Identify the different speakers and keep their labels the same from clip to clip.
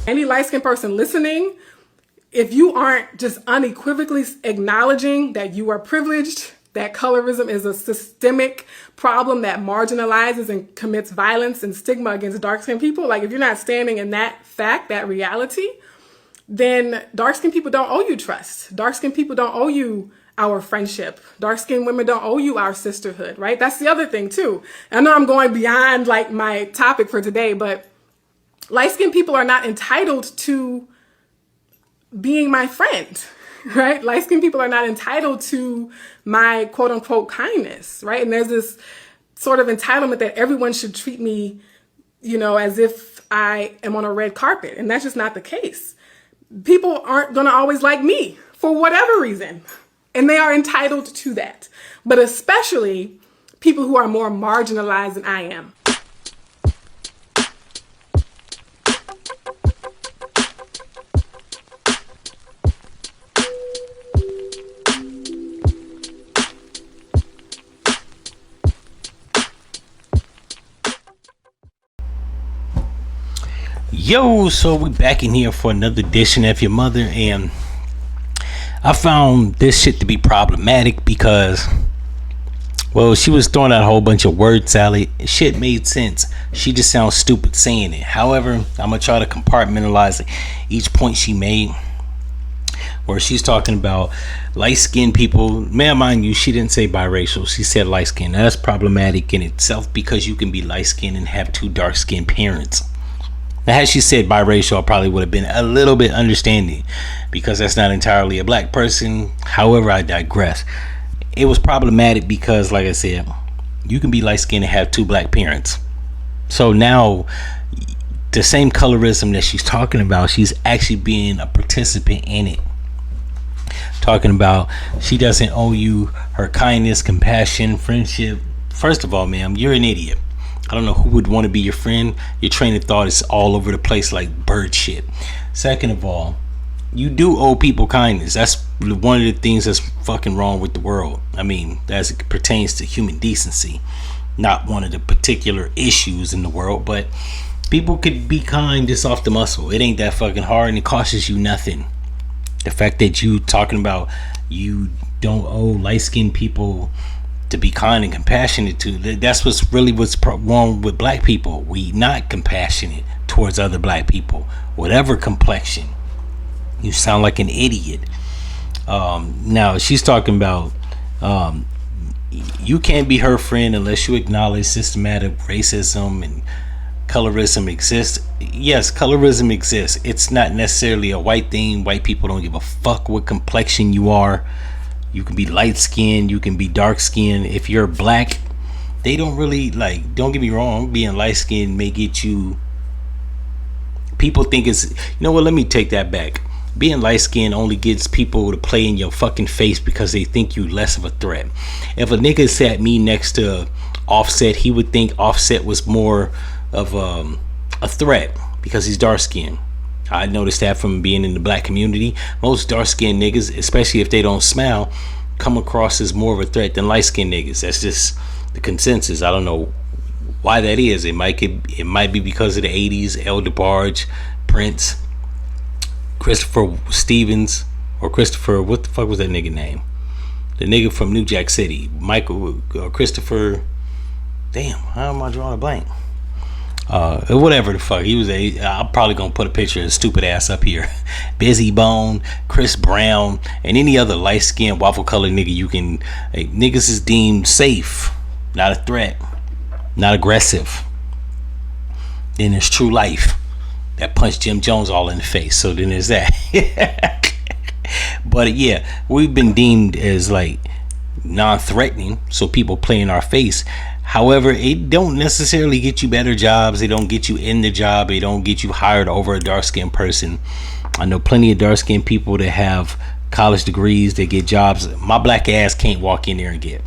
Speaker 1: Any light-skinned person listening, if you aren't just unequivocally acknowledging that you are privileged, that colorism is a systemic problem that marginalizes and commits violence and stigma against dark-skinned people, like if you're not standing in that fact, that reality, then dark-skinned people don't owe you trust. Dark-skinned people don't owe you our friendship. Dark-skinned women don't owe you our sisterhood, right? That's the other thing too. I know I'm going beyond like my topic for today, but light-skinned people are not entitled to being my friend, right? Light-skinned people are not entitled to my quote unquote kindness, right? And there's this sort of entitlement that everyone should treat me, you know, as if I am on a red carpet. And that's just not the case. People aren't going to always like me for whatever reason. And they are entitled to that. But especially people who are more marginalized than I am.
Speaker 2: Yo, so we back in here for another edition of F-ya-Motha, and I found this shit to be problematic because, well, she was throwing out a whole bunch of word salad. Shit made sense. She just sounds stupid saying it. However, I'm gonna try to compartmentalize each point she made, where she's talking about light-skinned people. Man, mind you, she didn't say biracial. She said light-skinned. That's problematic in itself because you can be light-skinned and have two dark-skinned parents. Now, had she said biracial, I probably would have been a little bit understanding because that's not entirely a black person. However, I digress. It was problematic because, like I said, you can be light-skinned and have two black parents. So now, the same colorism that she's talking about, she's actually being a participant in it. Talking about she doesn't owe you her kindness, compassion, friendship. First of all, ma'am, you're an idiot. I don't know who would want to be your friend. Your train of thought is all over the place like bird shit. Second of all, you do owe people kindness. That's one of the things that's fucking wrong with the world. I mean, as it pertains to human decency. Not one of the particular issues in the world, but people could be kind just off the muscle. It ain't that fucking hard and it costs you nothing. The fact that you talking about you don't owe light-skinned people to be kind and compassionate to, that's what's wrong with black people. We not compassionate towards other black people, whatever complexion. You sound like an idiot. Now she's talking about you can't be her friend unless you acknowledge systematic racism and colorism exists. Yes, colorism exists. It's not necessarily a white thing. White people don't give a fuck what complexion you are. You can be light skinned, you can be dark skinned. If you're black, they don't really like, don't get me wrong, being light skinned may get you, people think it's, you know what, let me take that back. Being light skinned only gets people to play in your fucking face because they think you less of a threat. If a nigga sat me next to Offset, he would think Offset was more of a threat because he's dark skinned. I noticed that from being in the black community. Most dark-skinned niggas, especially if they don't smile, come across as more of a threat than light-skinned niggas. That's just the consensus. I don't know why that is. It might be because of the 80s, El DeBarge, Prince, Christopher Stevens, or Christopher, what the fuck was that nigga name? The nigga from New Jack City. Michael, Christopher, damn, how am I drawing a blank? Whatever the fuck he was. I'm probably gonna put a picture of his stupid ass up here. Busy Bone, Chris Brown, and any other light skinned waffle colored nigga you can. Niggas is deemed safe, not a threat, not aggressive. Then there's True Life that punched Jim Jones all in the face. So then there's that. But yeah, we've been deemed as like non-threatening, so people play in our face. However, it don't necessarily get you better jobs. It don't get you in the job. It don't get you hired over a dark-skinned person. I know plenty of dark-skinned people that have college degrees that get jobs my black ass can't walk in there and get.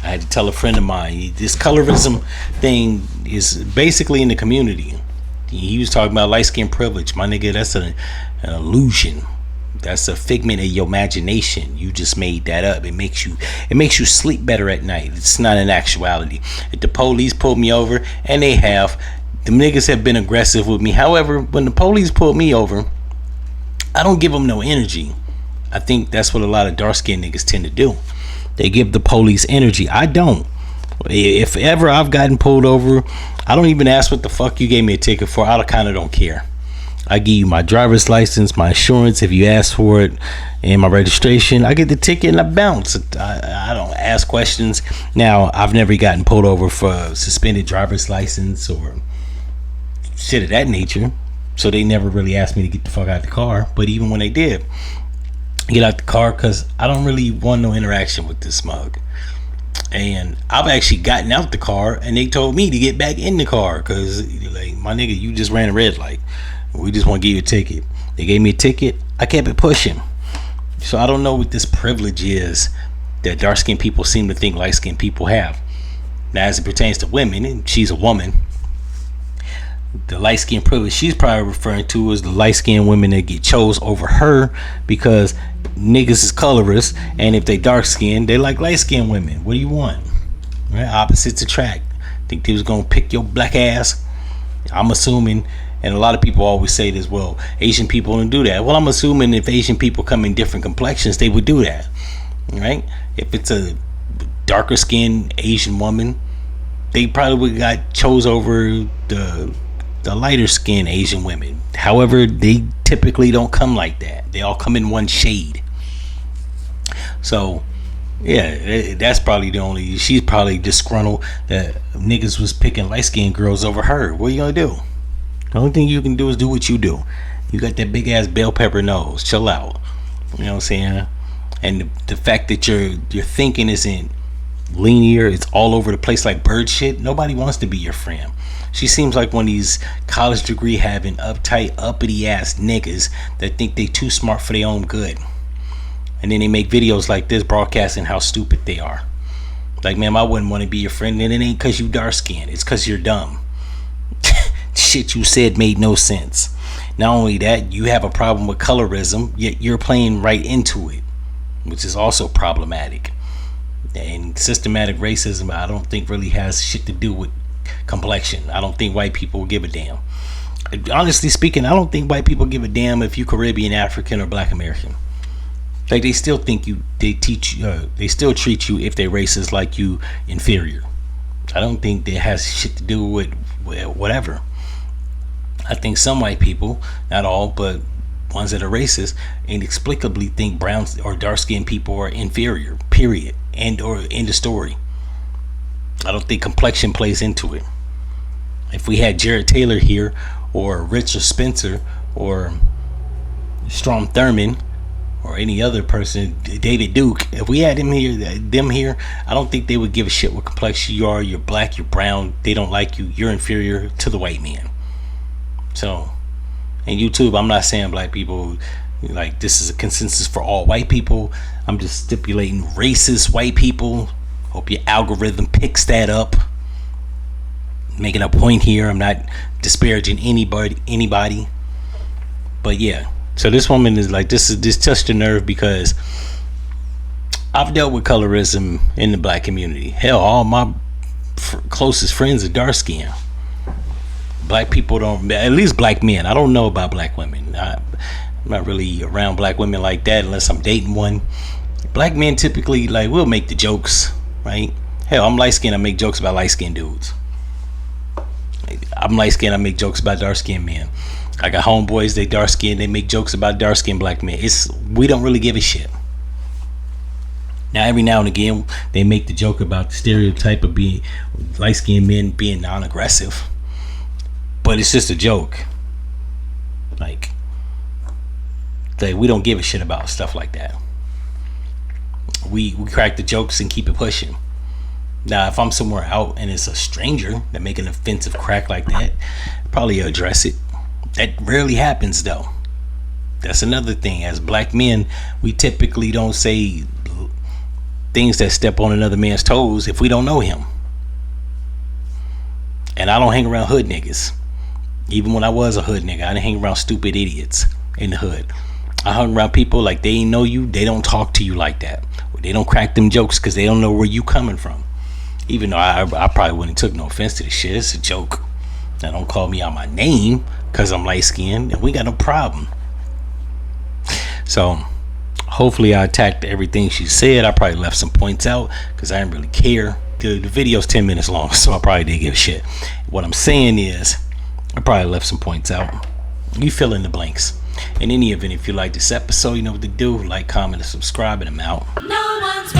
Speaker 2: I had to tell a friend of mine, this colorism thing is basically in the community. He was talking about light-skinned privilege. My nigga, that's an illusion. That's a figment of your imagination. You just made that up. It makes you sleep better at night. It's not an actuality. If the police pulled me over, and they have, the niggas have been aggressive with me. However, when the police pulled me over, I don't give them no energy. I think that's what a lot of dark skinned niggas tend to do. They give the police energy. I don't. If ever I've gotten pulled over, I don't even ask what the fuck you gave me a ticket for. I kind of don't care. I give you my driver's license, my insurance if you ask for it, and my registration. I get the ticket and I bounce. I don't ask questions. Now, I've never gotten pulled over for suspended driver's license or shit of that nature. So they never really asked me to get the fuck out the car. But even when they did, get out the car, because I don't really want no interaction with this mug. And I've actually gotten out the car and they told me to get back in the car because, like, my nigga, you just ran a red light. We just want to give you a ticket. They gave me a ticket. I kept it pushing. So I don't know what this privilege is that dark skinned people seem to think light skinned people have. Now, as it pertains to women, and she's a woman, the light skin privilege she's probably referring to is the light skinned women that get chose over her because niggas is colorist, and if they dark skinned, they like light skinned women. What do you want? Right? Opposites attract. Think they was gonna pick your black ass? I'm assuming, and a lot of people always say this, well, Asian people don't do that. Well, I'm assuming if Asian people come in different complexions, they would do that, right? If it's a darker skinned Asian woman, they probably would got chose over the lighter skinned Asian women. However, they typically don't come like that. They all come in one shade. So yeah, that's probably the only, she's probably disgruntled that niggas was picking light skinned girls over her. What are you gonna do? The only thing you can do is do what you do. You got that big ass bell pepper nose. Chill out. You know what I'm saying? And the fact that your thinking isn't linear, it's all over the place like bird shit. Nobody wants to be your friend. She seems like one of these college degree having uptight, uppity ass niggas that think they too smart for their own good. And then they make videos like this broadcasting how stupid they are. Like, man, I wouldn't want to be your friend. And it ain't because you dark skinned. It's because you're dumb. Shit you said made no sense. Not only that, you have a problem with colorism, yet you're playing right into it, which is also problematic. And systematic racism, I don't think really has shit to do with complexion. I don't think white people give a damn. Honestly speaking, I don't think white people give a damn if you Caribbean, African, or Black American. Like, they still think they still treat you, if they're racist, like you inferior. I don't think that has shit to do with whatever. I think some white people, not all, but ones that are racist, inexplicably think brown or dark skinned people are inferior, period, and or end of story. I don't think complexion plays into it. If we had Jared Taylor here, or Richard Spencer, or Strom Thurmond, or any other person, David Duke, if we had them here, I don't think they would give a shit what complexion you are. You're black, you're brown, they don't like you, you're inferior to the white man. So, and YouTube, I'm not saying black people, like, this is a consensus for all white people. I'm just stipulating racist white people. Hope your algorithm picks that up. Making a point here. I'm not disparaging anybody. But yeah. So this woman is like, this touched the nerve because I've dealt with colorism in the black community. Hell, all my closest friends are dark skinned. Black people don't, at least black men. I don't know about black women. I'm not really around black women like that unless I'm dating one. Black men typically, like, will make the jokes, right? Hell, I'm light skinned, I make jokes about light skinned dudes. I'm light skinned, I make jokes about dark skinned men. I got homeboys, they dark skinned, they make jokes about dark skinned black men. We don't really give a shit. Now, every now and again, they make the joke about the stereotype of being light skinned men being non-aggressive. But it's just a joke. Like we don't give a shit about stuff like that. We crack the jokes and keep it pushing. Now, if I'm somewhere out and it's a stranger that make an offensive crack like that, probably address it. That rarely happens, though. That's another thing. As black men, we typically don't say things that step on another man's toes if we don't know him. And I don't hang around hood niggas. Even when I was a hood nigga, I didn't hang around stupid idiots in the hood. I hung around people like they ain't know you. They don't talk to you like that. They don't crack them jokes because they don't know where you coming from. Even though I probably wouldn't took no offense to this shit. It's a joke. Now don't call me out my name because I'm light skinned and we got no problem. So hopefully I attacked everything she said. I probably left some points out because I didn't really care. The video's 10 minutes long, so I probably didn't give a shit. What I'm saying is I probably left some points out. You fill in the blanks. In any event, if you like this episode, you know what to do. Like, comment, and subscribe, and I'm out.
Speaker 3: No one's